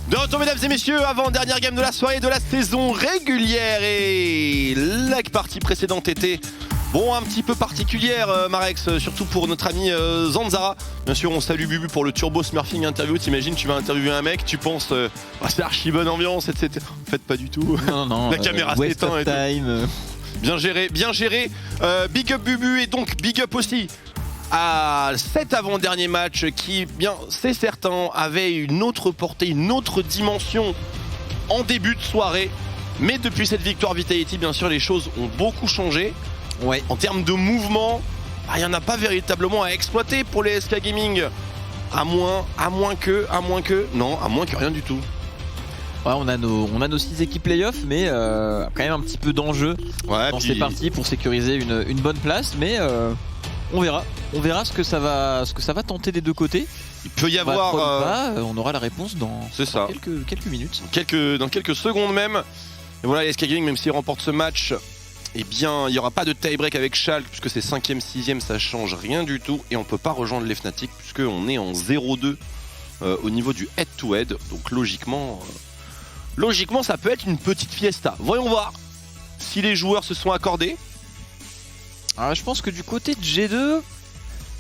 De retour mesdames et messieurs, avant-dernière game de la soirée de la saison régulière et la partie précédente était un petit peu particulière Marex, surtout pour notre ami Zanzara. Bien sûr on salue Bubu pour le turbo smurfing interview, t'imagines tu vas interviewer un mec, tu penses c'est archi bonne ambiance etc. En fait pas du tout, non, la caméra s'éteint et tout. Bien géré, bien géré. Big up Bubu et donc big up aussi à cet avant-dernier match qui, bien c'est certain, avait une autre portée, une autre dimension en début de soirée. Mais depuis cette victoire Vitality, bien sûr, les choses ont beaucoup changé. Ouais. En termes de mouvement, il n'y en a pas véritablement à exploiter pour les SK Gaming. À moins que rien du tout. Ouais, on a nos 6 équipes playoffs, mais quand même un petit peu d'enjeu dans ces parties pour sécuriser une bonne place. Mais on verra ce que ça va tenter des deux côtés. Il peut y avoir. On aura la réponse dans quelques minutes. Dans quelques secondes même. Et voilà, les SK Gaming, même s'ils remportent ce match, eh bien, il n'y aura pas de tie-break avec Schalke, puisque c'est 5ème, 6ème, ça change rien du tout. Et on ne peut pas rejoindre les Fnatic, puisqu'on est en 0-2 au niveau du head-to-head. Donc logiquement, ça peut être une petite fiesta. Voyons voir si les joueurs se sont accordés. Alors, je pense que du côté de G2,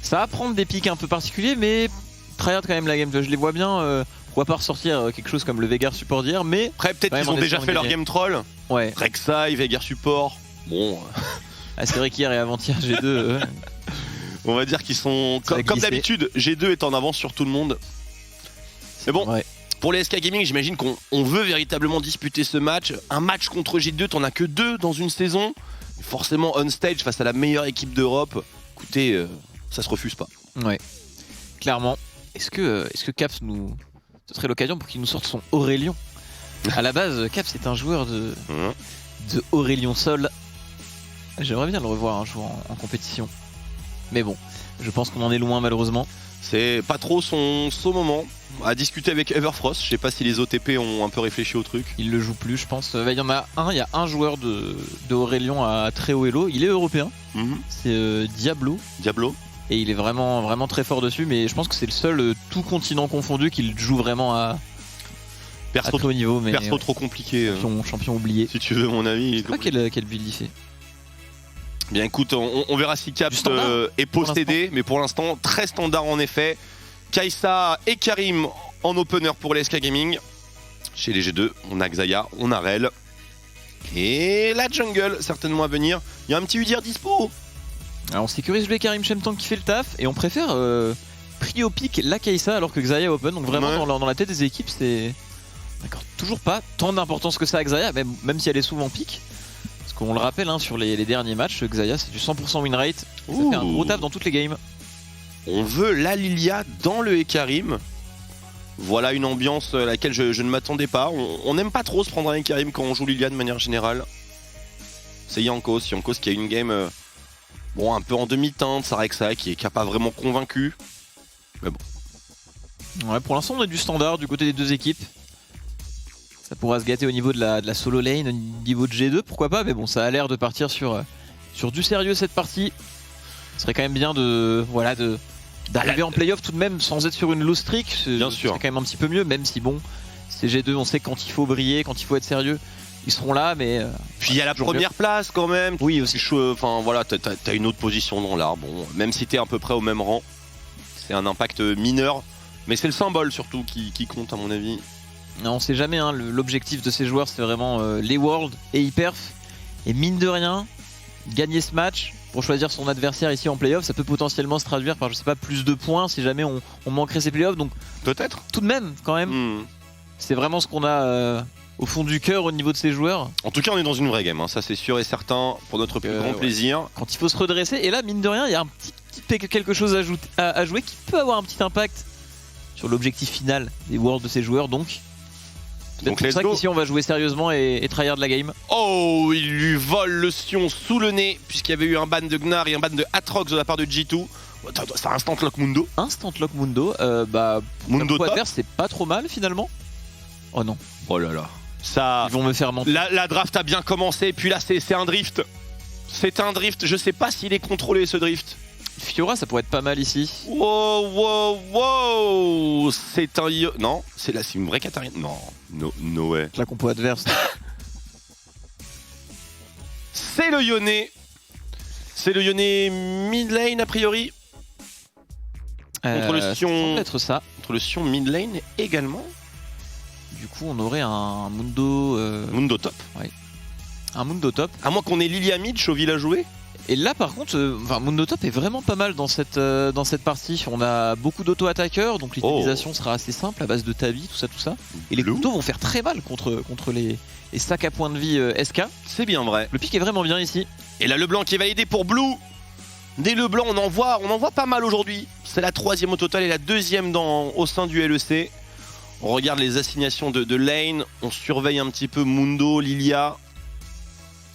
ça va prendre des pics un peu particuliers, mais tryhard quand même la game. Je les vois bien. Pourquoi pas ressortir quelque chose comme le Veigar support d'hier, mais après peut-être qu'ils ont déjà fait leur game troll. Ouais. Rek'Sai, Veigar support. Bon. C'est vrai qu'hier et avant-hier G2. On va dire qu'ils sont comme d'habitude. G2 est en avance sur tout le monde. Mais bon. Ouais. Pour les SK Gaming, j'imagine qu'on veut véritablement disputer ce match. Un match contre G2, t'en as que 2 dans une saison. Forcément on stage face à la meilleure équipe d'Europe. Écoutez, ça se refuse pas. Ouais. Clairement. Est-ce que Caps ce serait l'occasion pour qu'il nous sorte son Aurélien. À la base, Caps c'est un joueur de Aurélien Sol. J'aimerais bien le revoir un jour en compétition. Mais bon, je pense qu'on en est loin malheureusement. C'est pas trop son moment à discuter avec Everfrost. Je sais pas si les OTP ont un peu réfléchi au truc. Il le joue plus, je pense. Il y a un joueur de Aurélien à très haut elo. Il est européen. C'est Diablo. Et il est vraiment, vraiment très fort dessus. Mais je pense que c'est le seul, tout continent confondu, qu'il joue vraiment à très haut niveau. Mais perso trop compliqué. Champion oublié. Si tu veux mon avis. Je sais pas quel build il fait. Bien écoute, on verra si Caps est possédé, mais pour l'instant très standard en effet. Kai'Sa et Karim en opener pour les SK Gaming. Chez les G2, on a Xayah, on a Rel. Et la jungle certainement à venir. Il y a un petit Udyr dispo. Alors on sécurise le Karim Shenton qui fait le taf et on préfère prio pick la Kai'Sa alors que Xayah open. Donc vraiment dans la tête des équipes c'est toujours pas tant d'importance que ça à Xayah, même si elle est souvent pick. On le rappelle sur les derniers matchs, Xayah c'est du 100% win rate, ça fait un gros taf dans toutes les games. On veut la Lilia dans le Hecarim. Voilà une ambiance à laquelle je ne m'attendais pas. On n'aime pas trop se prendre un Hecarim quand on joue Lilia de manière générale. C'est Jankos qui a une game un peu en demi-teinte, Sareksa qui a pas vraiment convaincu. Mais bon. Ouais, pour l'instant on a du standard du côté des deux équipes. Ça pourra se gâter au niveau de la solo lane, au niveau de G2, pourquoi pas, mais bon, ça a l'air de partir sur du sérieux cette partie. Ce serait quand même bien d'arriver en playoff tout de même sans être sur une low streak. Bien sûr. C'est quand même un petit peu mieux, même si c'est G2, on sait que quand il faut briller, quand il faut être sérieux, ils seront là, mais. Puis il y a la première place quand même. Oui, aussi. Enfin voilà, t'as une autre position dans l'arbre. Bon, même si t'es à peu près au même rang, c'est un impact mineur, mais c'est le symbole surtout qui compte à mon avis. Non, on sait jamais, l'objectif de ces joueurs c'est vraiment les Worlds et Hyperf. Et mine de rien, gagner ce match pour choisir son adversaire ici en playoff, ça peut potentiellement se traduire par, je sais pas, plus de points si jamais on manquerait ces playoffs. Donc peut-être. Tout de même, quand même, c'est vraiment ce qu'on a au fond du cœur au niveau de ces joueurs. En tout cas, on est dans une vraie game, ça c'est sûr et certain, pour notre plus grand plaisir. Quand il faut se redresser, et là, mine de rien, il y a un petit quelque chose à jouer qui peut avoir un petit impact sur l'objectif final des Worlds de ces joueurs, donc c'est pour ça qu'ici on va jouer sérieusement et tryhard la game. Oh, il lui vole le Sion sous le nez, puisqu'il y avait eu un ban de Gnar et un ban de Atrox de la part de G2. Ça instant lock Mundo. Instant lock Mundo, Mundo top. Adverse, c'est pas trop mal finalement. Oh non. Oh là là. Ça, ils vont me faire mentir. La draft a bien commencé, puis là c'est un drift. C'est un drift, je sais pas s'il est contrôlé ce drift. Fiora, ça pourrait être pas mal ici. Wow. C'est un... Non, c'est une vraie Katarina. Non, no way. La compo adverse. C'est le Yone. C'est le Yone mid lane a priori. Contre le Sion. Ça semble être ça. Contre le Sion mid lane également. Du coup, on aurait un Mundo. Mundo top. Ouais. Un Mundo top. À moins qu'on ait Lilia mid, Choville à jouer. Et là, par contre, Mundo top est vraiment pas mal dans cette partie. On a beaucoup d'auto-attaqueurs, donc l'utilisation sera assez simple à base de tabi, tout ça. Et les couteaux vont faire très mal contre les stacks à points de vie SK. C'est bien vrai. Le pic est vraiment bien ici. Et là, LeBlanc qui est validé pour Blue. Dès LeBlanc, on en voit pas mal aujourd'hui. C'est la 3e au total et la 2e au sein du LEC. On regarde les assignations de lane. On surveille un petit peu Mundo, Lilia,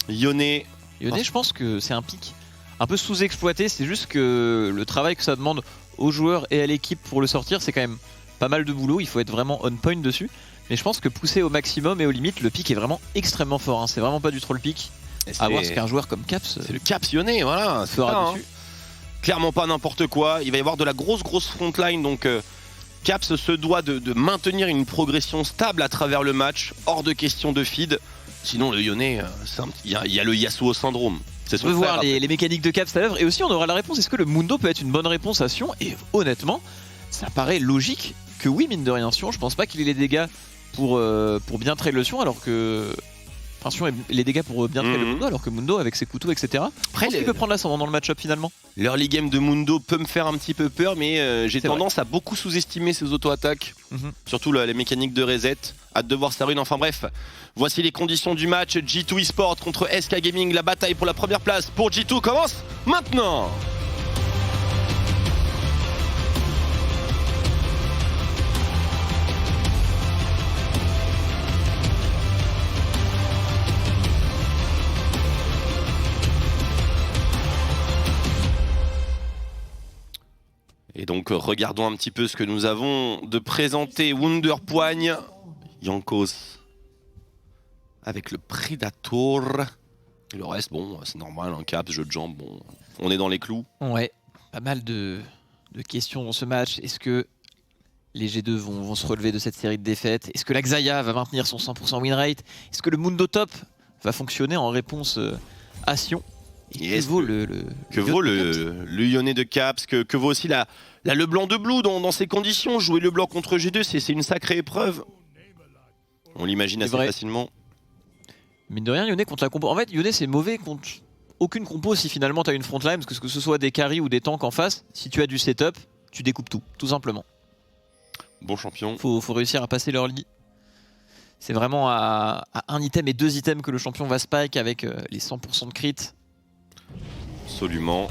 Yone. Yone, je pense que c'est un pic un peu sous-exploité. C'est juste que le travail que ça demande aux joueurs et à l'équipe pour le sortir, c'est quand même pas mal de boulot. Il faut être vraiment on point dessus. Mais je pense que pousser au maximum et aux limites, le pic est vraiment extrêmement fort. Hein. C'est vraiment pas du troll pick. À voir ce qu'un joueur comme Caps. C'est le Caps Yone, voilà. Fera dessus. Clairement pas n'importe quoi. Il va y avoir de la grosse frontline. Donc Caps se doit de maintenir une progression stable à travers le match. Hors de question de feed. Sinon, le Yone, il y a le Yasuo syndrome. On peut voir les mécaniques de Caps à l'œuvre. Et aussi, on aura la réponse. Est-ce que le Mundo peut être une bonne réponse à Sion? Et honnêtement, ça paraît logique que oui, mine de rien, Sion. Je pense pas qu'il ait les dégâts pour bien trade le Sion, alors que. Enfin, Sion ait les dégâts pour bien trade le Mundo, alors que Mundo, avec ses couteaux, etc. Après, il peut prendre l'ascendant dans le match-up finalement. L'early game de Mundo peut me faire un petit peu peur, mais j'ai tendance à beaucoup sous-estimer ses auto-attaques. Surtout les mécaniques de reset. Hâte de voir sa rune. Enfin bref, voici les conditions du match. G2 eSport contre SK Gaming. La bataille pour la première place pour G2 commence maintenant. Et donc regardons un petit peu ce que nous avons de présenter. Wunder Poigne, Jankos avec le Predator. Et le reste, bon, c'est normal, un Caps, jeu de jambes, bon, on est dans les clous. Ouais, pas mal de questions dans ce match. Est-ce que les G2 vont se relever de cette série de défaites? Est-ce que la Xayah va maintenir son 100% win rate? Est-ce que le Mundo Top va fonctionner en réponse à Sion? Que vaut le Yone de Caps, que vaut aussi la LeBlanc de Blue dans ces conditions? Jouer LeBlanc contre G2, c'est une sacrée épreuve. On l'imagine assez facilement. Mine de rien, Yone contre la compo. En fait, Yone c'est mauvais contre aucune compo si finalement tu as une frontline, parce que ce soit des carries ou des tanks en face, si tu as du setup, tu découpes tout simplement. Bon champion. Faut réussir à passer leur lit. C'est vraiment à un item et 2 items que le champion va spike avec les 100% de crit. Absolument.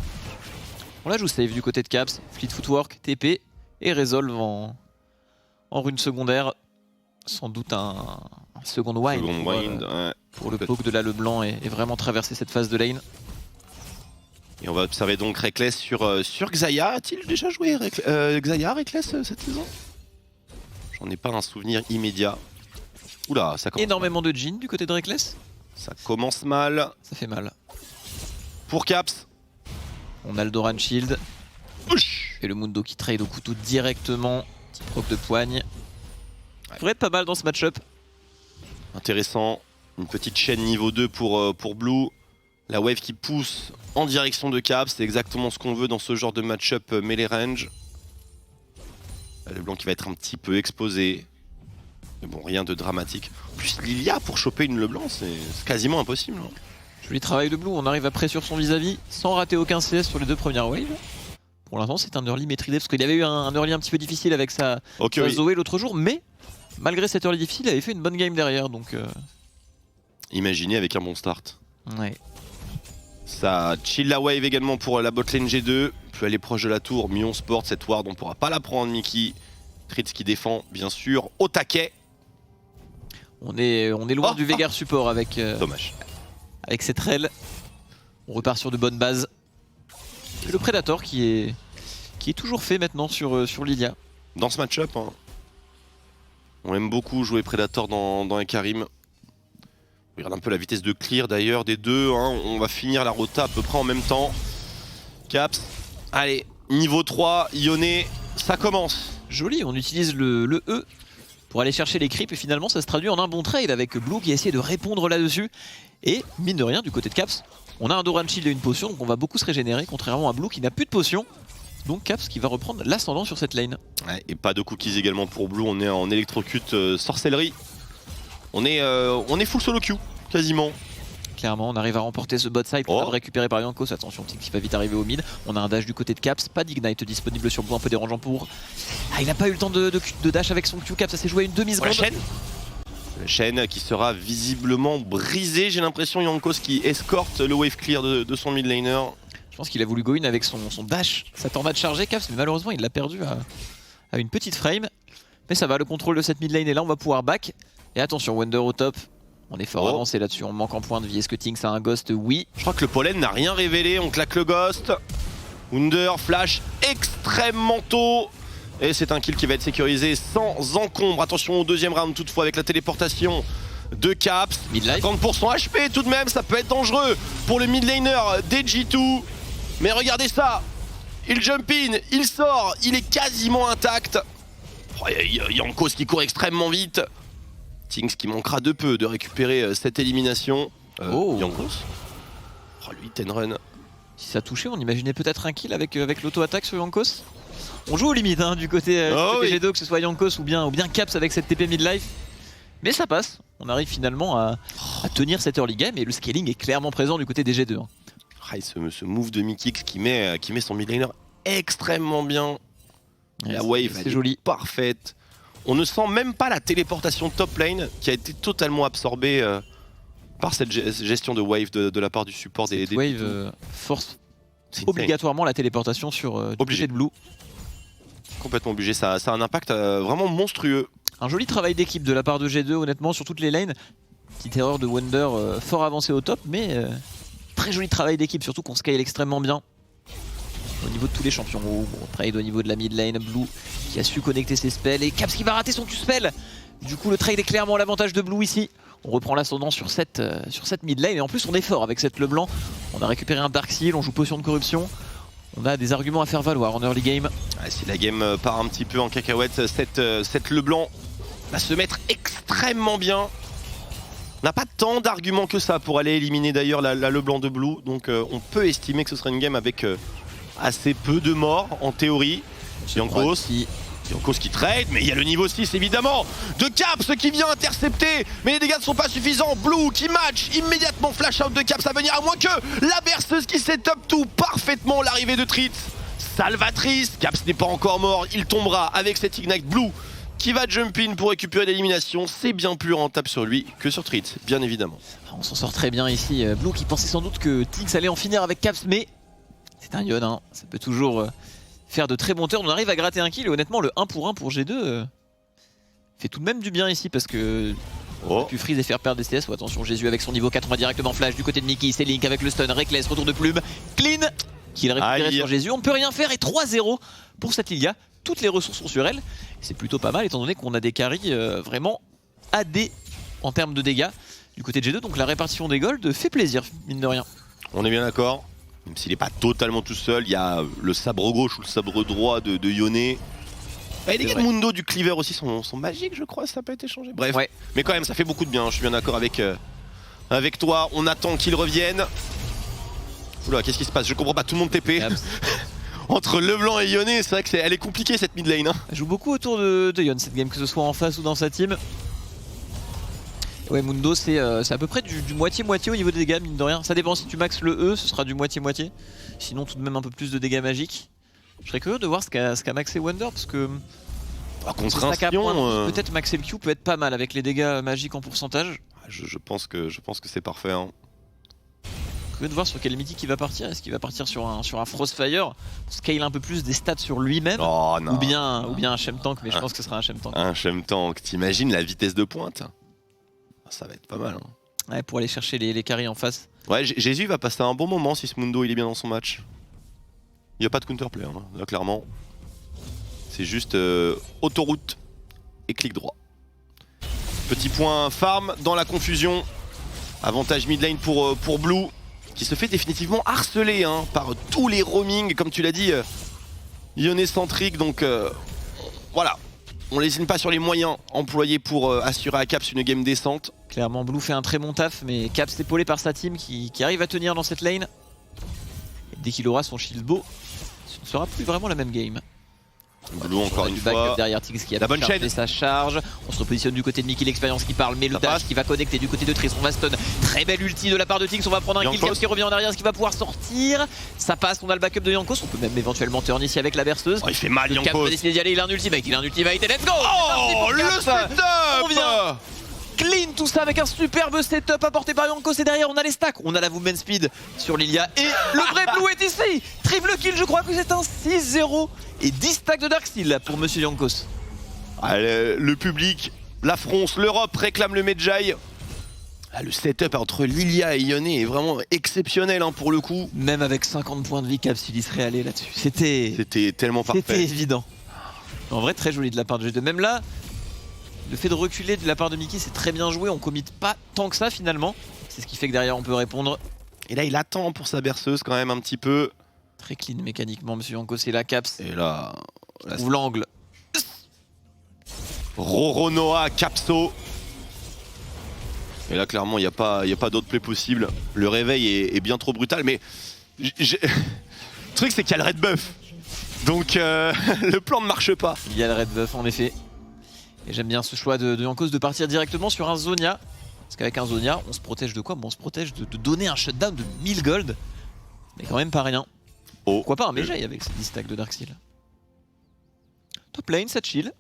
On la joue safe du côté de Caps, Fleet Footwork, TP et Resolve en rune secondaire. Sans doute un second wind pour le poke de la LeBlanc et vraiment traverser cette phase de lane. Et on va observer donc Reckless sur Xayah. A-t-il déjà joué Xayah Reckless cette saison? J'en ai pas un souvenir immédiat. Oula, ça commence énormément mal. De Jhin du côté de Reckless. Ça commence mal. Ça fait mal. Pour Caps. On a le Doran Shield. Ouch. Et le Mundo qui trade au couteau directement. Petit proc de poigne. Ça pourrait être pas mal dans ce match-up. Intéressant. Une petite chaîne niveau 2 pour Blue. La wave qui pousse en direction de Caps. C'est exactement ce qu'on veut dans ce genre de match-up melee range. Le blanc qui va être un petit peu exposé. Mais bon, rien de dramatique. En plus, Lilia pour choper une LeBlanc, c'est quasiment impossible. Hein. Joli travail de Blue, on arrive à pressure son vis-à-vis sans rater aucun CS sur les 2 premières waves. Pour l'instant, c'est un early maîtrisé parce qu'il y avait eu un early un petit peu difficile avec sa Zoé l'autre jour, mais malgré cet early difficile, il avait fait une bonne game derrière. Donc, imaginez avec un bon start. Ouais. Ça chill la wave également pour la botlane G2. Plus elle est proche de la tour, mieux on sport cette ward, on pourra pas la prendre Mickey. Tritz qui défend, bien sûr, au taquet. On est loin du Veigar support avec, dommage. Avec cette rel. On repart sur de bonnes bases. Et le Predator qui est toujours fait maintenant sur Lilia. Dans ce match-up, hein. On aime beaucoup jouer Predator dans Ekarim. Regarde un peu la vitesse de clear d'ailleurs des deux. Hein. On va finir la rota à peu près en même temps. Caps Allez, niveau 3, Yone, ça commence. Joli, on utilise le E pour aller chercher les creeps et finalement ça se traduit en un bon trade avec Blue qui a essayé de répondre là-dessus. Et mine de rien, du côté de Caps, on a un Doran Shield et une potion, donc on va beaucoup se régénérer, contrairement à Blue qui n'a plus de potion. Donc Caps qui va reprendre l'ascendant sur cette lane. Ouais, et pas de cookies également pour Blue, on est en électrocute sorcellerie. On est full solo queue, quasiment. Clairement, on arrive à remporter ce bot side, récupéré par Jankos. Attention, Tix qui va vite arriver au mid. On a un dash du côté de Caps, pas d'ignite disponible sur Blue, un peu dérangeant pour. Ah, il n'a pas eu le temps de dash avec son Q Cap, ça s'est joué à une demi-seconde. La chaîne qui sera visiblement brisée, j'ai l'impression. Jankos qui escorte le wave clear de son mid laner. Je pense qu'il a voulu go in avec son dash, sa tornade chargée Caps, mais malheureusement il l'a perdu à une petite frame. Mais ça va, le contrôle de cette mid lane est là, on va pouvoir back. Et attention, Wonder au top. On est fort avancé là-dessus, on manque en points de vie. Est-ce que Tinks a un ghost? Oui. Je crois que le pollen n'a rien révélé, on claque le ghost. Wonder, flash extrêmement tôt. Et c'est un kill qui va être sécurisé sans encombre. Attention au deuxième round toutefois avec la téléportation de Caps. 50% HP tout de même, ça peut être dangereux pour le mid laner d'G2. Mais regardez ça, il jump in, il sort, il est quasiment intact. Oh, Jankos qui court extrêmement vite. Tinks qui manquera de peu de récupérer cette élimination. Jankos. Oh lui, ten run. Si ça touchait, on imaginait peut-être un kill avec l'auto-attaque sur Jankos. On joue aux limites hein, du côté G2, que ce soit Jankos ou bien Caps avec cette TP mid-life. Mais ça passe, on arrive finalement à tenir cette early game et le scaling est clairement présent du côté des G2. Hein. Ah, ce move de Mikix qui met son mid laner extrêmement bien. Ouais, la wave c'est joli, parfaite. On ne sent même pas la téléportation top lane qui a été totalement absorbée par cette gestion de wave de la part du support des wave force obligatoirement la téléportation sur du côté de Blue. Complètement obligé, ça a un impact vraiment monstrueux. Un joli travail d'équipe de la part de G2 honnêtement sur toutes les lanes. Petite erreur de Wonder fort avancé au top, mais très joli travail d'équipe, surtout qu'on scale extrêmement bien. Au niveau de tous les champions, trade au niveau de la mid lane, Blue qui a su connecter ses spells et Caps qui va rater son Q-spell. Du coup le trade est clairement l'avantage de Blue ici. On reprend l'ascendant sur cette mid lane et en plus on est fort avec cette Leblanc. On a récupéré un Dark Seal, on joue potion de corruption. On a des arguments à faire valoir en early game. Si la game part un petit peu en cacahuète, cette Leblanc va se mettre extrêmement bien. On n'a pas tant d'arguments que ça pour aller éliminer d'ailleurs la Leblanc de Blue. Donc on peut estimer que ce sera une game avec assez peu de morts en théorie. Jankos qui trade, mais il y a le niveau 6 évidemment de Caps qui vient intercepter, mais les dégâts ne sont pas suffisants. Blue qui match immédiatement, flash out de Caps à venir, à moins que la berceuse qui set up tout parfaitement l'arrivée de Tritz. Salvatrice, Caps n'est pas encore mort, il tombera avec cette Ignite. Blue qui va jump in pour récupérer l'élimination, c'est bien plus rentable sur lui que sur Tritz, bien évidemment. On s'en sort très bien ici, Blue qui pensait sans doute que Tix allait en finir avec Caps, mais c'est un Yon, hein. Ça peut toujours faire de très bons turns. On arrive à gratter un kill et honnêtement le 1 pour 1 pour G2 fait tout de même du bien ici parce que on a pu freeze et faire perdre des CS. Attention, Jésus avec son niveau 4, on va directement flash du côté de Nikki, c'est Link avec le stun, Reckless, retour de plume, clean, qu'il récupère sur Jésus. On ne peut rien faire et 3-0 pour cette Lilia. Toutes les ressources sont sur elle. C'est plutôt pas mal étant donné qu'on a des carries vraiment AD en termes de dégâts du côté de G2. Donc la répartition des golds fait plaisir, mine de rien. On est bien d'accord. Même s'il n'est pas totalement tout seul, il y a le sabre gauche ou le sabre droit de Yone. Et les dégâts de Mundo du cleaver aussi sont magiques, je crois, ça n'a pas été changé. Bref, mais quand même, ça fait beaucoup de bien, je suis bien d'accord avec toi. On attend qu'il revienne. Oula, qu'est-ce qui se passe? Je comprends pas, tout le monde TP. Entre Leblanc et Yone, c'est vrai qu'elle est compliquée cette mid lane. Hein. Elle joue beaucoup autour de Yon cette game, que ce soit en face ou dans sa team. Ouais, Mundo c'est à peu près du moitié-moitié au niveau des dégâts, mine de rien. Ça dépend, si tu maxes le E, ce sera du moitié-moitié. Sinon tout de même un peu plus de dégâts magiques. Je serais curieux de voir ce qu'a maxé Wonder, parce que peut-être maxer le Q peut être pas mal avec les dégâts magiques en pourcentage. Je pense que c'est parfait. Hein. Curieux de voir sur quel mythique il va partir. Est-ce qu'il va partir sur un Frostfire, scale un peu plus des stats sur lui-même, ou bien un Shem-Tank, mais je pense que ce sera un Shem-Tank. Un Shem-Tank, t'imagines la vitesse de pointe? Ça va être pas mal. Hein. Ouais, pour aller chercher les carries en face. Ouais, Jésus va passer un bon moment si ce Mundo il est bien dans son match. Il n'y a pas de counterplay, hein, là, clairement. C'est juste autoroute et clic droit. Petit point farm dans la confusion. Avantage mid lane pour Blue. qui se fait définitivement harceler hein, par tous les roamings, comme tu l'as dit, Ioné-centrique. Donc voilà, on lésine pas sur les moyens employés pour assurer à Caps une game décente. Clairement, Blue fait un très bon taf, mais Caps épaulé par sa team qui arrive à tenir dans cette lane. Et dès qu'il aura son shield beau, ce ne sera plus vraiment la même game. Blue encore une fois derrière Tix qui a la bonne chaîne. Sa charge. On se repositionne du côté de Mickey, l'expérience qui parle, mais le dash qui va connecter du côté de Tris. On va stun. Très belle ulti de la part de Tix. On va prendre un kill. Chaos qui revient en arrière, ce qui va pouvoir sortir. Ça passe. On a le backup de Jankos. On peut même éventuellement turn ici avec la berceuse. Oh, il fait mal Jankos. Cap va décider d'y aller. Il a un ultimate. Et let's go. Oh le setup. On vient clean tout ça avec un superbe setup apporté par Jankos. Et derrière on a les stacks. On a la movement speed sur Lilia. Et le vrai Blue est ici. Triple kill. Je crois que c'est un 6-0. Et 10 stacks de Darksteel pour Monsieur Jankos. Allez, le public, la France, l'Europe réclame le Medjay. Le setup entre Lilia et Ioné est vraiment exceptionnel hein, pour le coup. Même avec 50 points de vie, Caps il y serait allé là-dessus. C'était tellement parfait. C'était évident. En vrai très joli de la part de G2. Même là, le fait de reculer de la part de Mickey c'est très bien joué. On commit pas tant que ça finalement. C'est ce qui fait que derrière on peut répondre. Et là il attend pour sa berceuse quand même un petit peu. Très clean mécaniquement Monsieur Jankos et la Caps. Et là trouve l'angle. Roronoa, Capso. Et là clairement il n'y a pas d'autre play possible. Le réveil est bien trop brutal. Mais le truc c'est qu'il y a le red buff. Donc le plan ne marche pas. Il y a le red buff en effet. Et j'aime bien ce choix de Jankos de partir directement sur un Zonia. Parce qu'avec un Zonia on se protège de quoi? Bon, on se protège de donner un shutdown de 1000 gold. Mais quand même pas rien. Oh. Pourquoi pas un Medjay avec ces 10 stacks de Darksteel. Top lane, ça chill.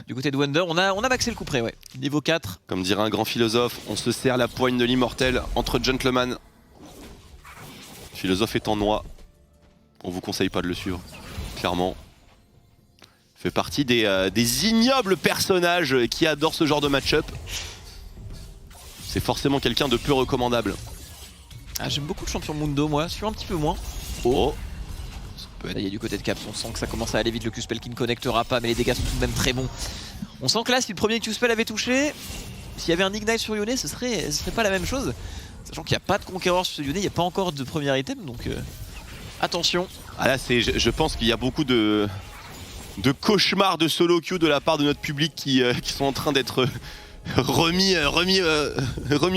Du côté de Wonder, on a maxé le coup près, ouais. Niveau 4. Comme dirait un grand philosophe, on se serre la poigne de l'immortel entre gentlemen. Le philosophe est en noix. On vous conseille pas de le suivre, clairement. Il fait partie des ignobles personnages qui adorent ce genre de match-up. C'est forcément quelqu'un de peu recommandable. Ah, j'aime beaucoup le champion Mundo, moi. Sur un petit peu moins. Oh. Là, il y a du côté de Caps, on sent que ça commence à aller vite, le Q-Spell qui ne connectera pas, mais les dégâts sont tout de même très bons. On sent que là, si le premier Q-Spell avait touché, s'il y avait un Ignite sur Ioné, ce serait pas la même chose. Sachant qu'il n'y a pas de Conqueror sur ce Ioné, il n'y a pas encore de premier item, donc attention. Ah là, je pense qu'il y a beaucoup de cauchemars de solo queue de la part de notre public qui sont en train d'être remis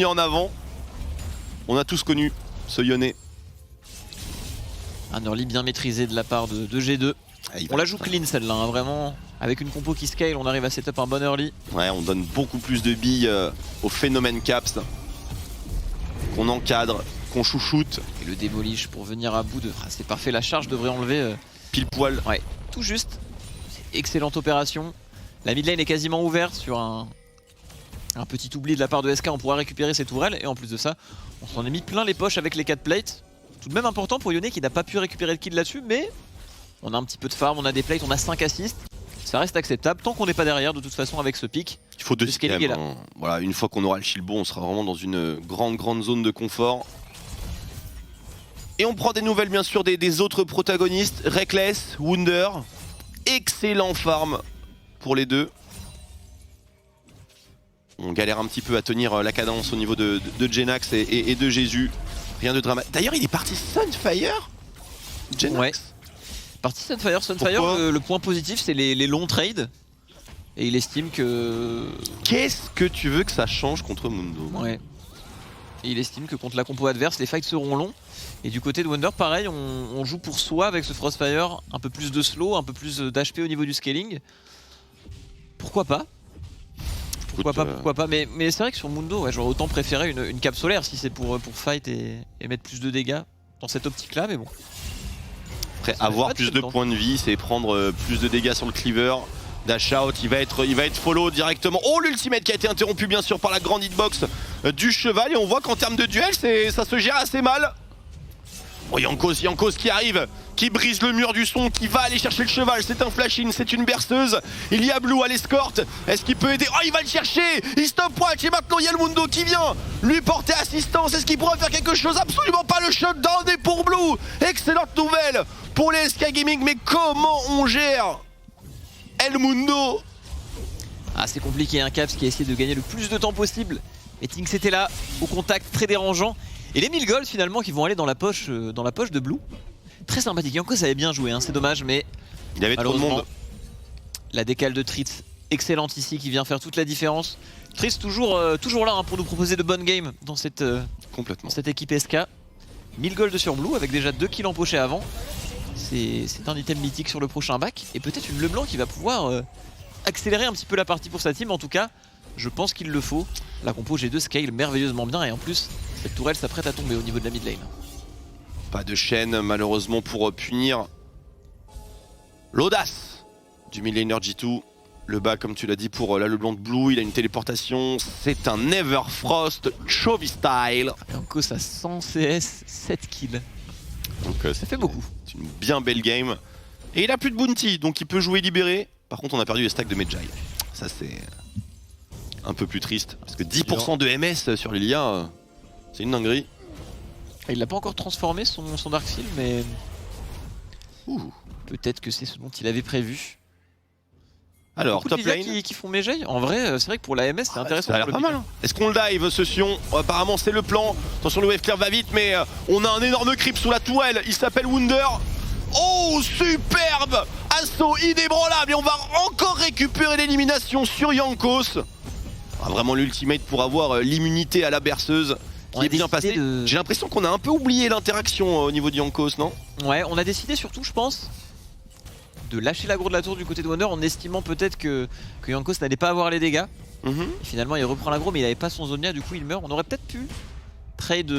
en avant. On a tous connu ce Ioné. Un early bien maîtrisé de la part de G2. On la joue clean celle-là, hein, vraiment. Avec une compo qui scale, on arrive à setup un bon early. Ouais, on donne beaucoup plus de billes au phénomène Caps. Qu'on encadre, qu'on chouchoute. Et le démolish pour venir à bout de... Ah, c'est parfait, la charge devrait enlever... Pile poil. Ouais, tout juste. Excellente opération. La mid lane est quasiment ouverte sur un petit oubli de la part de SK. On pourra récupérer ses tourelles. Et en plus de ça, on s'en est mis plein les poches avec les 4 plates. Tout de même important pour Ioné qui n'a pas pu récupérer le kill là-dessus, mais on a un petit peu de farm, on a des plates, on a 5 assists. Ça reste acceptable tant qu'on n'est pas derrière de toute façon avec ce pic. Il faut 2 scaling là. Voilà, une fois qu'on aura le shield bon, on sera vraiment dans une grande zone de confort. Et on prend des nouvelles bien sûr des autres protagonistes. Reckless, Wunder. Excellent farm pour les deux. On galère un petit peu à tenir la cadence au niveau de Jenax et de Jésus. Rien de dramatique. D'ailleurs, il est parti Sunfire, Jenax. Ouais. Parti Sunfire. Le point positif, c'est les longs trades. Et il estime que... Qu'est-ce que tu veux que ça change contre Mundo? Ouais. Et il estime que contre la compo adverse, les fights seront longs. Et du côté de Wonder, pareil, on joue pour soi avec ce Frostfire. Un peu plus de slow, un peu plus d'HP au niveau du scaling. Pourquoi pas? Pourquoi pas, mais c'est vrai que sur Mundo, ouais, j'aurais autant préféré une cape solaire si c'est pour fight et mettre plus de dégâts dans cette optique là, mais bon. Après, avoir plus de points de vie, c'est prendre plus de dégâts sur le cleaver. Dash out, il va être follow directement. Oh, l'ultimate qui a été interrompu bien sûr par la grande hitbox du cheval. Et on voit qu'en termes de duel, ça se gère assez mal. Oh, Jankos qui arrive, qui brise le mur du son, qui va aller chercher le cheval. C'est un flash-in, c'est une berceuse. Il y a Blue à l'escorte. Est-ce qu'il peut aider? Oh, il va le chercher. Il stop watch et maintenant il y a le Mundo qui vient lui porter assistance. Est-ce qu'il pourrait faire quelque chose? Absolument pas. Le shutdown est pour Blue. Excellente nouvelle pour les SK Gaming. Mais comment on gère El Mundo? Ah, c'est compliqué, un Caps qui a essayé de gagner le plus de temps possible. Et Tinks était là, au contact très dérangeant. Et les 1000 gold finalement qui vont aller dans la poche de Blue. Très sympathique. Yankos avait bien joué, hein, c'est dommage, mais il y avait trop de monde. La décale de Tritz, excellente ici, qui vient faire toute la différence. Tritz toujours là hein, pour nous proposer de bonnes games dans cette équipe SK. 1000 gold sur Blue avec déjà 2 kills empochés avant. C'est un item mythique sur le prochain bac. Et peut-être une LeBlanc qui va pouvoir accélérer un petit peu la partie pour sa team. En tout cas, je pense qu'il le faut. La compo G2 scale merveilleusement bien. Et en plus, cette tourelle s'apprête à tomber au niveau de la mid lane. Pas de chaîne malheureusement pour punir l'audace du mid laner G2. Le bas comme tu l'as dit pour la LeBlanc de Blue, il a une téléportation, c'est un Everfrost Chovy style. Yankos a 100 CS, 7 kills. Donc ça fait beaucoup. C'est une bien belle game. Et il a plus de bounty, donc il peut jouer libéré. Par contre on a perdu les stacks de Medjay. Ça c'est un peu plus triste, parce que 10% de MS sur Lilia, c'est une dinguerie. Il l'a pas encore transformé son Darkseal, mais peut-être que c'est ce dont il avait prévu. Alors, top lane qui font Medjay. En vrai, c'est vrai que pour la MS, c'est intéressant. Ça a l'air pas mal. Hein. Est-ce qu'on le dive ce Sion? Apparemment, c'est le plan. Attention, le wave clear va vite, mais on a un énorme creep sous la tourelle. Il s'appelle Wunder. Oh, superbe assaut inébranlable. Et on va encore récupérer l'élimination sur Yankos. Vraiment l'ultimate pour avoir l'immunité à la berceuse. Qui est bien passé. J'ai l'impression qu'on a un peu oublié l'interaction au niveau de Yankos, non? Ouais, on a décidé surtout, je pense, de lâcher l'aggro de la tour du côté de Wonder en estimant peut-être que Yankos n'allait pas avoir les dégâts. Et finalement il reprend l'aggro mais il n'avait pas son Zonia, du coup il meurt. On aurait peut-être pu trade.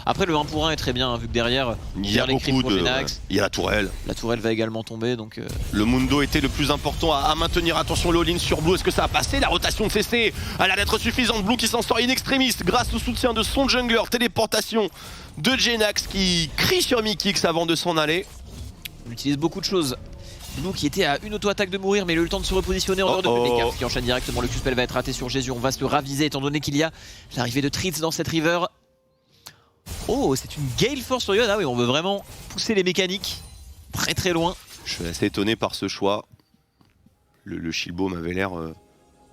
Après le 1 pour 1 est très bien hein, vu que derrière il y a beaucoup de... Il y a la tourelle. La tourelle va également tomber donc... Le Mundo était le plus important à maintenir. Attention le all-in sur Blue, est-ce que ça a passé? La rotation de CC a l'air d'être suffisante. Blue qui s'en sort in extremis grâce au soutien de son jungler. Téléportation de Jenax qui crie sur Mikix avant de s'en aller. On utilise beaucoup de choses. Blue qui était à une auto-attaque de mourir mais il a eu le temps de se repositionner en dehors de les Caps qui enchaîne directement. Le Q-spell va être raté sur Jésus. On va se raviser étant donné qu'il y a l'arrivée de Tritz dans cette river. Oh, c'est une Gale Force sur Yon. Ah oui, on veut vraiment pousser les mécaniques très très loin. Je suis assez étonné par ce choix. Le Shieldbomb avait l'air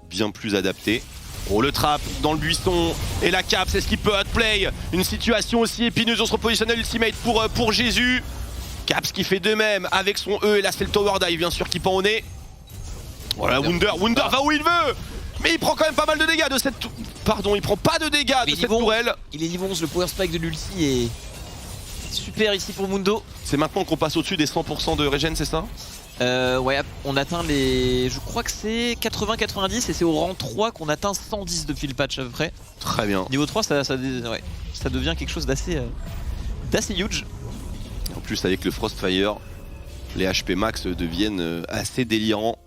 bien plus adapté. Oh, le trap dans le buisson et la Caps, est-ce qu'il peut outplay une situation aussi épineuse? On se repositionne à l'ultimate pour Jésus. Caps qui fait de même avec son E et là c'est le tower dive bien sûr qui pend au nez. Voilà Wunder va où il veut. Mais il prend quand même pas mal de dégâts de cette... Pardon, il prend pas de dégâts de cette tourelle. Il est niveau 11, le power spike de l'ulti est super ici pour Mundo. C'est maintenant qu'on passe au-dessus des 100% de regen, c'est ça? Ouais, on atteint les... Je crois que c'est 80-90 et c'est au rang 3 qu'on atteint 110 depuis le patch à peu près. Très bien. Niveau 3, ça devient quelque chose d'assez huge. En plus avec le Frostfire, les HP max deviennent assez délirants.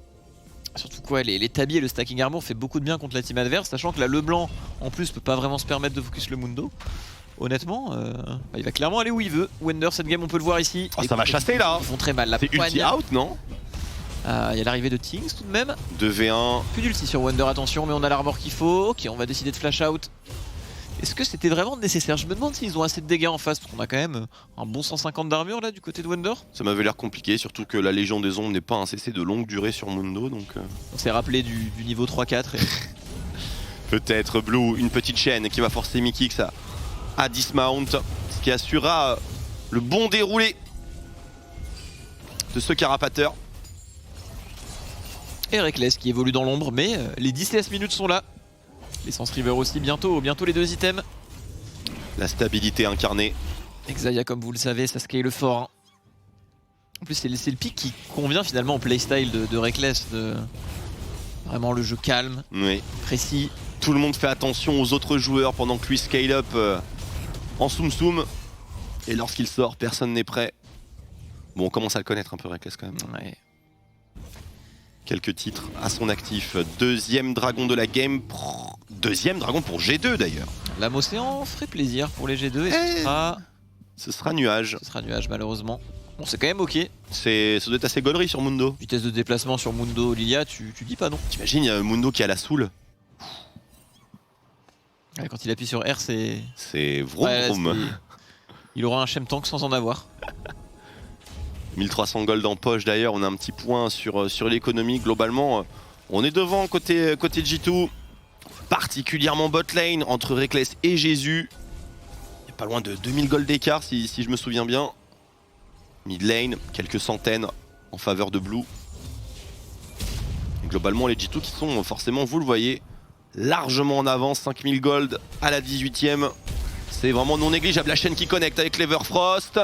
Surtout quoi, les tabis et le stacking armor fait beaucoup de bien contre la team adverse, sachant que la LeBlanc en plus peut pas vraiment se permettre de focus le Mundo. Honnêtement, il va clairement aller où il veut. Wender, cette game on peut le voir ici. Oh, ça va chasser là. Ils font très mal. C'est ulti out non? Il y a l'arrivée de Tings tout de même. 2v1. Plus d'ulti sur Wonder, attention, mais on a l'armor qu'il faut. Ok, on va décider de flash out. Est-ce que c'était vraiment nécessaire? Je me demande s'ils ont assez de dégâts en face, parce qu'on a quand même un bon 150 d'armure là du côté de Wonder. Ça m'avait l'air compliqué, surtout que la Légion des Ombres n'est pas un CC de longue durée sur Mundo, donc... On s'est rappelé du niveau 3-4 et... Peut-être Blue, une petite chaîne qui va forcer Mikix à dismount, ce qui assurera le bon déroulé de ce carapateur. Et Reckless qui évolue dans l'ombre, mais les 10 minutes sont là. L'essence River aussi, bientôt les 2 items. La stabilité incarnée. Xayah, comme vous le savez, ça scale fort. Hein. En plus, c'est le pick qui convient finalement au playstyle de Reckless. Vraiment le jeu calme, précis. Tout le monde fait attention aux autres joueurs pendant que lui scale up en Tsum Tsum. Et lorsqu'il sort, personne n'est prêt. Bon, on commence à le connaître un peu Reckless quand même. Ouais. Quelques titres à son actif. Deuxième dragon de la game. Deuxième dragon pour G2 d'ailleurs. L'âme océan ferait plaisir pour les G2 et ce sera nuage. Ce sera nuage malheureusement. Bon, c'est quand même ok. Ça doit être assez gaulerie sur Mundo. Vitesse de déplacement sur Mundo, Lilia, tu dis pas non. T'imagines, il y a Mundo qui a la soul. Ouais, quand il appuie sur R, c'est... C'est vroom vroom. Il aura un Shem Tank sans en avoir. 1300 gold en poche d'ailleurs, on a un petit point sur l'économie. Globalement, on est devant côté G2. Particulièrement bot lane entre Reckless et Jésus. pas loin de 2000 gold d'écart si je me souviens bien. Mid lane, quelques centaines en faveur de Blue. Et globalement les G2 qui sont forcément, vous le voyez, largement en avance, 5000 gold à la 18ème. C'est vraiment non négligeable. La chaîne qui connecte avec l'Everfrost.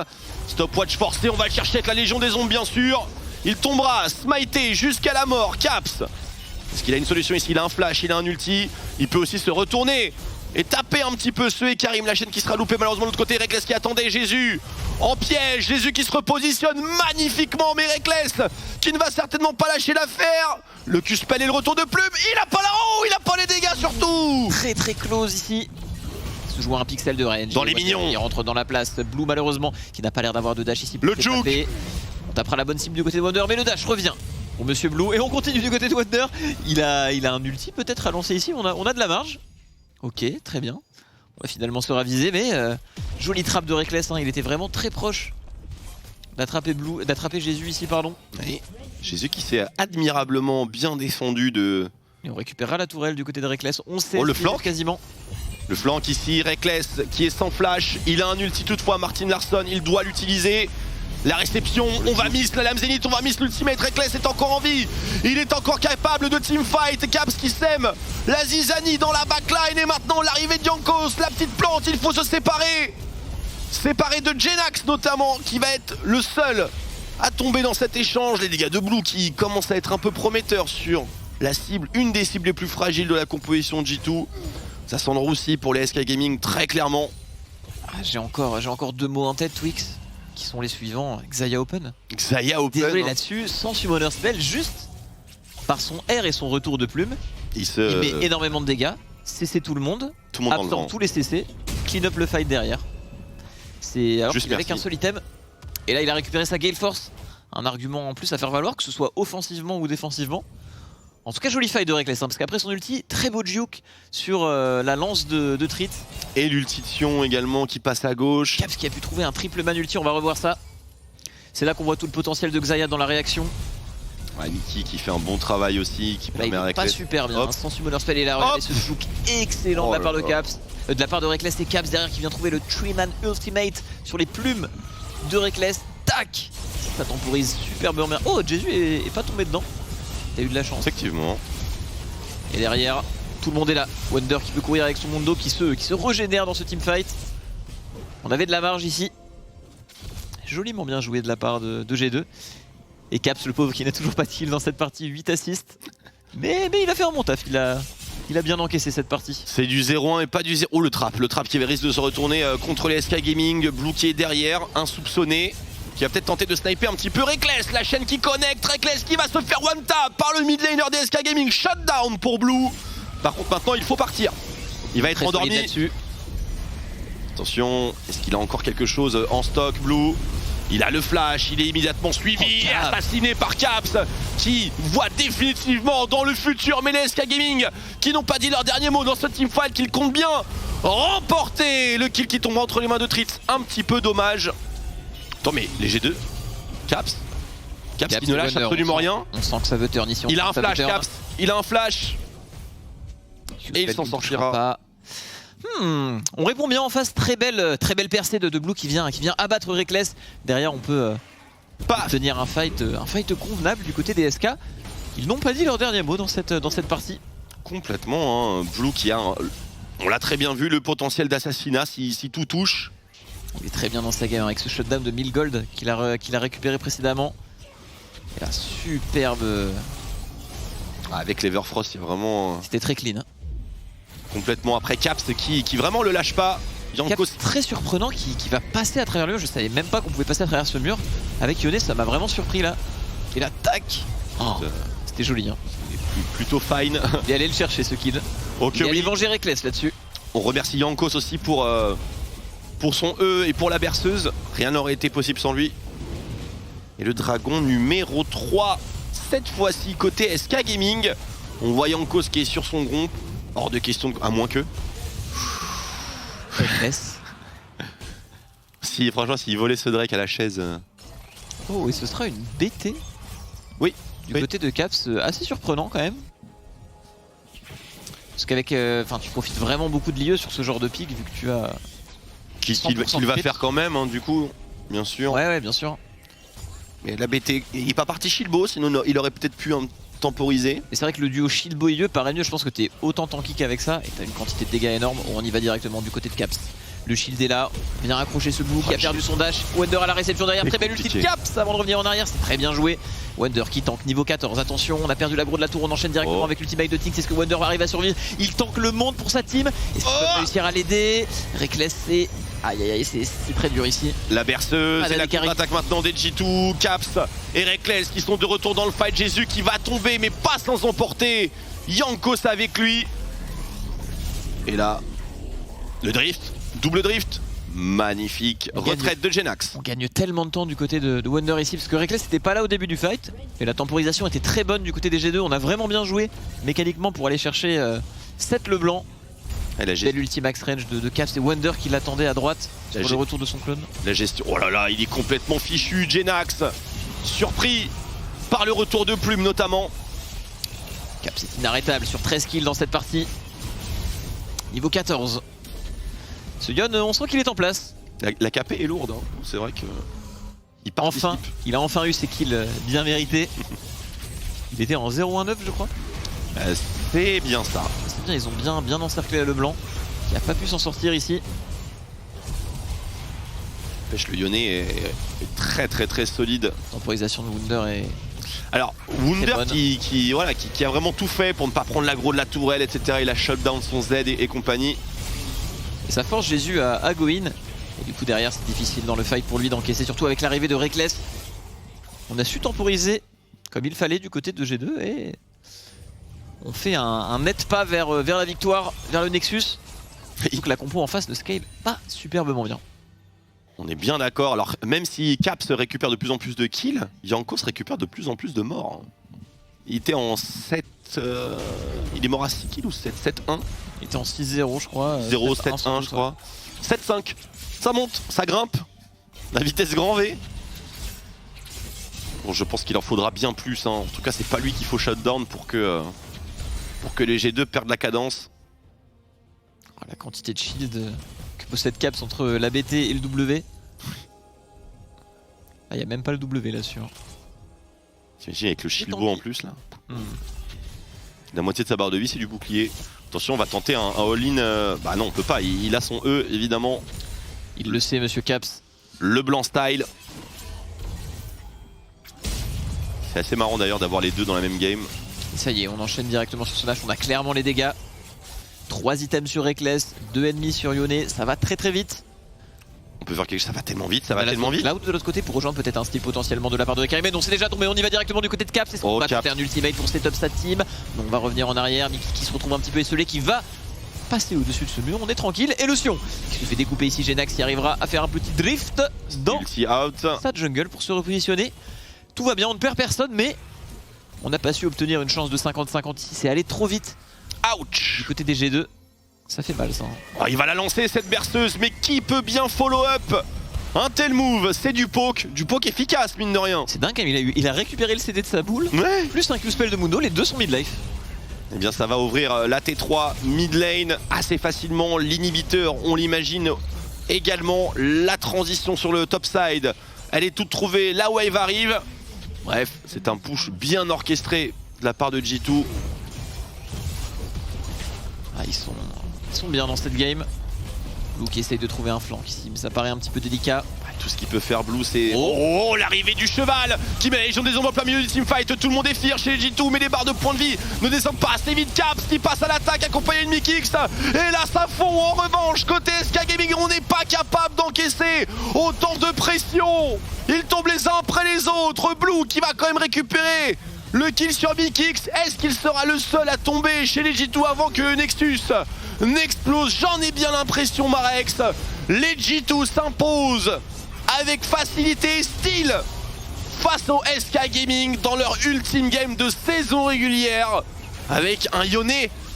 Stopwatch forcé, on va le chercher avec la Légion des Ombres bien sûr. Il tombera, smité jusqu'à la mort. Caps, est-ce qu'il a une solution ici? Il a un flash, il a un ulti. Il peut aussi se retourner et taper un petit peu ce Karim. La chaîne qui sera loupée malheureusement de l'autre côté. Reckless qui attendait Jésus en piège. Jésus qui se repositionne magnifiquement. Mais Reckless qui ne va certainement pas lâcher l'affaire. Le Q-spell et le retour de Plume. Il a pas la haut, il a pas les dégâts surtout. Très très close ici. Se joue un pixel de range. Dans les mignons. Il rentre dans la place. Blue malheureusement qui n'a pas l'air d'avoir de dash ici. Le juke. On tapera la bonne cible du côté de Wonder, mais le dash revient pour Monsieur Blue. Et on continue du côté de Wonder. Il a un ulti peut-être à lancer ici. On a de la marge. Ok, très bien. On va finalement se raviser, mais jolie trappe de Reckless. Hein. Il était vraiment très proche d'attraper Jésus ici, pardon. Oui. Jésus qui s'est admirablement bien défendu de... Et on récupérera la tourelle du côté de Reckless. On sait le flanc quasiment. Le flank ici, Reckless qui est sans flash. Il a un ulti toutefois, Martin Larsson, il doit l'utiliser. La réception, on va miss la lame zénith, on va miss l'ultimate. Reckless est encore en vie. Il est encore capable de teamfight. Caps qui sème la zizanie dans la backline. Et maintenant l'arrivée de Jankos, la petite plante, il faut se séparer. Séparer de Jenax notamment, qui va être le seul à tomber dans cet échange. Les dégâts de Blue qui commencent à être un peu prometteurs sur la cible, une des cibles les plus fragiles de la composition de G2. Ça sent le roussi pour les SK Gaming très clairement. J'ai encore deux mots en tête, Twix, qui sont les suivants. Xayah Open. Xayah Open. Désolé là-dessus, sans Summoner Spell, juste par son R et son retour de plume, il met énormément de dégâts, CC tout le monde, absorbe tous les CC, clean up le fight derrière. C'est alors qu'il avait qu'un seul item. Et là il a récupéré sa Gale Force, un argument en plus à faire valoir, que ce soit offensivement ou défensivement. En tout cas, joli fight de Reckless, hein, parce qu'après son ulti, très beau juke sur la lance de Trit. Et l'ulti de Sion également qui passe à gauche. Caps qui a pu trouver un triple man ulti, on va revoir ça. C'est là qu'on voit tout le potentiel de Xayah dans la réaction. Ouais, Mickey qui fait un bon travail aussi, qui permet à Reckless. Pas super bien, hein, sans Summoner Spell et là, regardez ce juke excellent de la part de Caps. De la part de Reckless et Caps derrière qui vient trouver le 3-man ultimate sur les plumes de Reckless. Tac, ça temporise superbement bien. Oh, Jésus est pas tombé dedans. T'as eu de la chance. Effectivement. Et derrière, tout le monde est là. Wonder qui peut courir avec son Mundo qui se régénère dans ce teamfight. On avait de la marge ici. Joliment bien joué de la part de G2. Et Caps, le pauvre qui n'a toujours pas de kill dans cette partie, 8 assists. Mais il a fait un bon taf, il a bien encaissé cette partie. C'est du 0-1 et pas du 0. Oh, le trap qui risque de se retourner contre les SK Gaming. Blue qui est derrière, insoupçonné. Qui va peut-être tenter de sniper un petit peu Reckless, la chaîne qui connecte, Reckless qui va se faire one tap par le mid laner des SK Gaming, shutdown pour Blue. Par contre maintenant il faut partir, il va être très endormi. Attention, est-ce qu'il a encore quelque chose en stock Blue? Il a le flash, il est immédiatement suivi et assassiné par Caps qui voit définitivement dans le futur, mais les SK Gaming qui n'ont pas dit leur dernier mot dans ce teamfight, qu'ils comptent bien remporter le kill qui tombe entre les mains de Trit. Un petit peu dommage. Attends, mais les G2, Caps qui ne lâche absolument rien. On sent que ça veut turn ici. Il a un flash, Caps, il a un flash. Et il s'en sortira. On répond bien en face, très belle percée de Blue qui vient abattre Reckless. Derrière on peut tenir un fight convenable du côté des SK. Ils n'ont pas dit leur dernier mot dans cette partie. Complètement, hein. Blue qui a, on l'a très bien vu, le potentiel d'assassinat si tout touche. Il est très bien dans sa game avec ce shutdown de 1000 gold qu'il a récupéré précédemment. Et là, superbe. Avec l'Everfrost, c'est vraiment... C'était très clean. Hein. Complètement. Après Caps qui vraiment le lâche pas. Caps très surprenant qui va passer à travers le mur. Je savais même pas qu'on pouvait passer à travers ce mur. Avec Yone, ça m'a vraiment surpris là. Et là, tac. Oh, c'était joli. Hein. Plutôt fine. Il est allé le chercher ce kill. Okay, il est allé venger Reckless là-dessus. On remercie Jankos aussi pour son E et pour la berceuse. Rien n'aurait été possible sans lui. Et le dragon numéro 3, cette fois-ci côté SK Gaming. On voit Jankos qui est sur son groupe. Hors de question, à moins que... Si, franchement, s'il volait ce Drake à la chaise... Oh, et ce sera une BT. Oui. Du côté de Caps, assez surprenant quand même. Parce qu'avec... tu profites vraiment beaucoup de l'IE sur ce genre de pick, vu que tu as Qu'il va faire quand même, hein, du coup, bien sûr. Ouais, bien sûr. Mais la BT, il est pas parti Shieldbo, sinon il aurait peut-être pu temporiser. Et c'est vrai que le duo Shieldbo et paraît mieux, je pense que t'es autant tanky qu'avec ça, et t'as une quantité de dégâts énorme. On y va directement du côté de Caps. Le shield est là, vient raccrocher ce Blue qui a perdu son dash. Wonder à la réception derrière, très belle ulti de Caps avant de revenir en arrière, c'est très bien joué. Wonder qui tank niveau 14, attention, on a perdu l'aggro de la tour, on enchaîne directement avec l'ultimate de Tinks. Est-ce que Wonder va arriver à survivre? Il tank le monde pour sa team. Est-ce qu'il peut réussir à l'aider? Reckless, c'est... Aïe, c'est très dur ici. La berceuse et la contre-attaque maintenant des G2, Caps et Reckless qui sont de retour dans le fight. Jésus qui va tomber mais pas sans emporter. Jankos avec lui. Et là, le drift, double drift. Magnifique retraite de Genax. On gagne tellement de temps du côté de Wonder ici parce que Reckless n'était pas là au début du fight et la temporisation était très bonne du côté des G2. On a vraiment bien joué mécaniquement pour aller chercher Seth Leblanc. Belle ulti max range de Caps et Wonder qui l'attendait à droite sur le retour de son clone. La gestion, oh là là, il est complètement fichu, Genax. Surpris par le retour de Plume notamment. Caps est inarrêtable sur 13 kills dans cette partie. Niveau 14. Ce Yon, on sent qu'il est en place. La KP est lourde, hein. C'est vrai que... Il a enfin eu ses kills bien mérités. Il était en 0-1-9 je crois. C'est bien ça. C'est bien, ils ont bien encerclé Leblanc qui n'a pas pu s'en sortir ici. Pêche, le Yone est très solide. Temporisation de Wunder est... Alors Wunder qui a vraiment tout fait pour ne pas prendre l'aggro de la tourelle, etc. Il a shutdown son Z et compagnie. Et ça force Jésus à go in. Et du coup derrière c'est difficile dans le fight pour lui d'encaisser, surtout avec l'arrivée de Reckless. On a su temporiser comme il fallait du côté de G2 et on fait un net pas vers la victoire, vers le Nexus. Donc la compo en face ne scale pas superbement bien. On est bien d'accord. Alors même si Caps récupère de plus en plus de kills, Jankos récupère de plus en plus de morts. Il était en 7... il est mort à 6 kills ou 7? 7-1. Il était en 6-0 je crois. 0-7-1 je crois. 7-5. Ça monte, ça grimpe. La vitesse grand V. Bon, je pense qu'il en faudra bien plus. Hein. En tout cas, c'est pas lui qu'il faut shutdown pour que les G2 perdent la cadence. La quantité de shield que possède Caps entre la BT et le W. Ah, il n'y a même pas le W là-dessus. T'imagines avec le shieldbo en plus là. La moitié de sa barre de vie c'est du bouclier. Attention, on va tenter un all-in. Bah non, on peut pas, il a son E évidemment. Il le sait, monsieur Caps. Le blanc style. C'est assez marrant d'ailleurs d'avoir les deux dans la même game. Et ça y est, on enchaîne directement sur ce dash, on a clairement les dégâts. 3 items sur Reckless, 2 ennemis sur Yone, ça va très vite. On peut faire quelque chose, ça va tellement vite, ça va tellement vite. Cloud de l'autre côté pour rejoindre peut-être un steal potentiellement de la part de Karim. Mais non, c'est déjà tombé, on y va directement du côté de Caps. Est-ce qu'on va faire un ultimate pour setup sa team? Non, on va revenir en arrière, Mickey qui se retrouve un petit peu esselé, qui va passer au-dessus de ce mur, on est tranquille. Et le Sion qui se fait découper ici, Genax qui arrivera à faire un petit drift dans sa jungle pour se repositionner. Tout va bien, on ne perd personne, mais on n'a pas su obtenir une chance de 50-50 ici, c'est allé trop vite. Ouch! Du côté des G2, ça fait mal ça. Oh, il va la lancer cette berceuse, mais qui peut bien follow up un tel move? C'est du poke efficace mine de rien. C'est dingue, il a récupéré le CD de sa boule, plus un Q-spell de Mundo, les deux sont mid-life. Eh bien ça va ouvrir la T3 mid lane assez facilement, l'inhibiteur on l'imagine également, la transition sur le top side, elle est toute trouvée, la wave arrive. Bref, c'est un push bien orchestré de la part de G2. Ah, ils sont bien dans cette game. Blue qui essaye de trouver un flank ici, mais ça paraît un petit peu délicat. Tout ce qu'il peut faire Blue c'est... Oh, l'arrivée du cheval qui met la Légion des Ombres en plein milieu du teamfight. Tout le monde est fier chez les G2, mais les barres de points de vie ne descendent pas assez vite. Caps qui passe à l'attaque accompagné de Mikix. Et là ça fond en revanche côté SK Gaming. On n'est pas capable d'encaisser autant de pression. Ils tombent les uns après les autres. Blue qui va quand même récupérer le kill sur Mikix. Est-ce qu'il sera le seul à tomber chez les G2 avant que Nexus n'explose? J'en ai bien l'impression, Marex. Les G2 s'imposent avec facilité et style face au SK Gaming dans leur ultime game de saison régulière, avec un Yone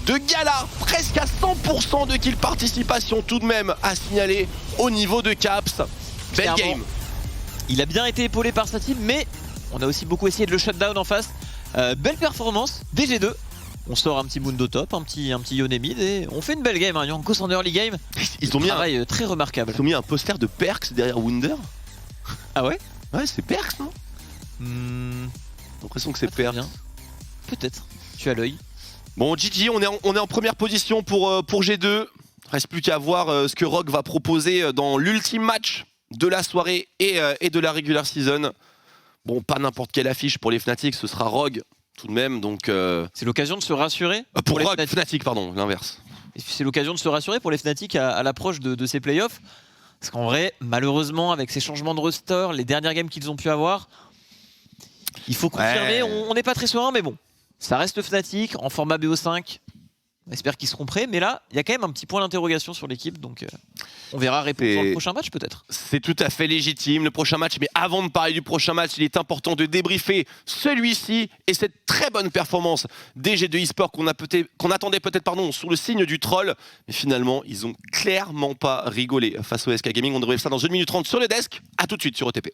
de gala, presque à 100% de kill participation tout de même à signaler au niveau de Caps. Belle game. Il a bien été épaulé par sa team, mais on a aussi beaucoup essayé de le shutdown en face. Belle performance des G2 On sort un petit Mundo top, un petit Yonemid et on fait une belle game. Jankos en early game. Ils ont mis travail très remarquable. Ils ont mis un poster de Perks derrière Wunder. Ah ouais? Ouais, c'est Perks, non? J'ai l'impression que c'est Perks. Peut-être. Tu as l'œil. Bon, GG, on est en première position pour G2. Reste plus qu'à voir ce que Rogue va proposer dans l'ultime match de la soirée et de la regular season. Bon, pas n'importe quelle affiche pour les Fnatic, ce sera Rogue tout de même. Donc c'est l'occasion de se rassurer pour les Rogue, Fnatic, pardon, l'inverse. C'est l'occasion de se rassurer pour les Fnatic à l'approche de ces playoffs. Parce qu'en vrai, malheureusement, avec ces changements de roster, les dernières games qu'ils ont pu avoir, il faut confirmer, on n'est pas très serein, mais bon. Ça reste Fnatic en format BO5. On espère qu'ils seront prêts, mais là, il y a quand même un petit point d'interrogation sur l'équipe, donc on verra répondre dans le prochain match peut-être. C'est tout à fait légitime, le prochain match, mais avant de parler du prochain match, il est important de débriefer celui-ci et cette très bonne performance des G2 eSports qu'on attendait peut-être sous le signe du troll, mais finalement, ils ont clairement pas rigolé face au SK Gaming. On devrait faire ça dans 1 minute 30 sur le desk. À tout de suite sur OTP.